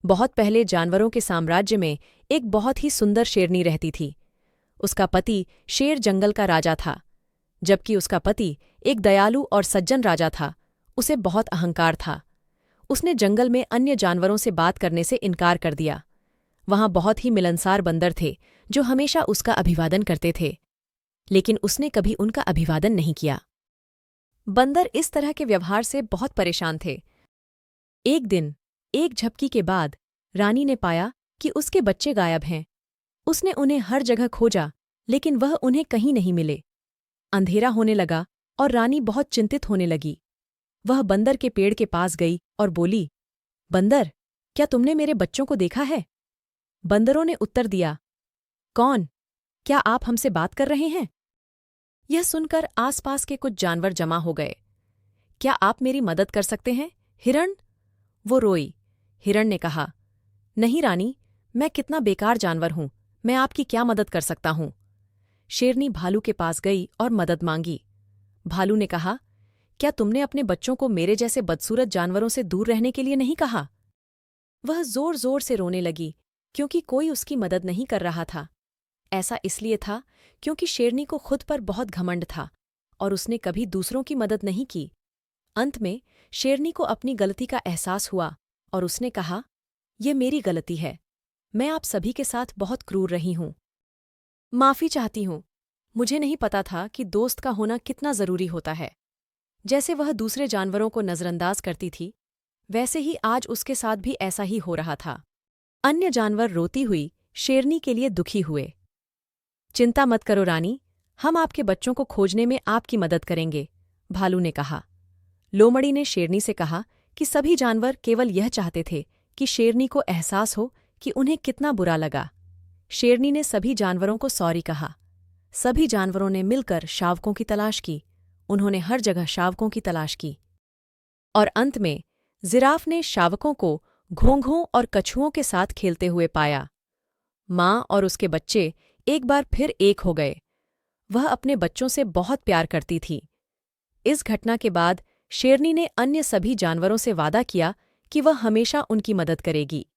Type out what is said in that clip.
बहुत पहले जानवरों के साम्राज्य में एक बहुत ही सुंदर शेरनी रहती थी। उसका पति शेर जंगल का राजा था। जबकि उसका पति एक दयालु और सज्जन राजा था, उसे बहुत अहंकार था। उसने जंगल में अन्य जानवरों से बात करने से इनकार कर दिया। वहां बहुत ही मिलनसार बंदर थे जो हमेशा उसका अभिवादन करते थे, लेकिन उसने कभी उनका अभिवादन नहीं किया। बंदर इस तरह के व्यवहार से बहुत परेशान थे। एक दिन एक झपकी के बाद रानी ने पाया कि उसके बच्चे गायब हैं। उसने उन्हें हर जगह खोजा, लेकिन वह उन्हें कहीं नहीं मिले। अंधेरा होने लगा और रानी बहुत चिंतित होने लगी। वह बंदर के पेड़ के पास गई और बोली, बंदर, क्या तुमने मेरे बच्चों को देखा है? बंदरों ने उत्तर दिया, कौन? क्या आप हमसे बात कर रहे हैं? यह सुनकर आसपास के कुछ जानवर जमा हो गए। क्या आप मेरी मदद कर सकते हैं, हिरण? वो रोई। हिरण ने कहा, नहीं रानी, मैं कितना बेकार जानवर हूं, मैं आपकी क्या मदद कर सकता हूं? शेरनी भालू के पास गई और मदद मांगी। भालू ने कहा, क्या तुमने अपने बच्चों को मेरे जैसे बदसूरत जानवरों से दूर रहने के लिए नहीं कहा? वह जोर जोर से रोने लगी, क्योंकि कोई उसकी मदद नहीं कर रहा था। ऐसा इसलिए था क्योंकि शेरनी को खुद पर बहुत घमंड था और उसने कभी दूसरों की मदद नहीं की। अंत में शेरनी को अपनी गलती का एहसास हुआ और उसने कहा, यह मेरी गलती है, मैं आप सभी के साथ बहुत क्रूर रही हूं। माफी चाहती हूं। मुझे नहीं पता था कि दोस्त का होना कितना जरूरी होता है। जैसे वह दूसरे जानवरों को नजरअंदाज करती थी, वैसे ही आज उसके साथ भी ऐसा ही हो रहा था। अन्य जानवर रोती हुई शेरनी के लिए दुखी हुए। चिंता मत करो रानी, हम आपके बच्चों को खोजने में आपकी मदद करेंगे, भालू ने कहा। लोमड़ी ने शेरनी से कहा कि सभी जानवर केवल यह चाहते थे कि शेरनी को एहसास हो कि उन्हें कितना बुरा लगा। शेरनी ने सभी जानवरों को सॉरी कहा। सभी जानवरों ने मिलकर शावकों की तलाश की। उन्होंने हर जगह शावकों की तलाश की और अंत में जिराफ ने शावकों को घोंघों और कछुओं के साथ खेलते हुए पाया। माँ और उसके बच्चे एक बार फिर एक हो गए। वह अपने बच्चों से बहुत प्यार करती थी। इस घटना के बाद शेरनी ने अन्य सभी जानवरों से वादा किया कि वह हमेशा उनकी मदद करेगी।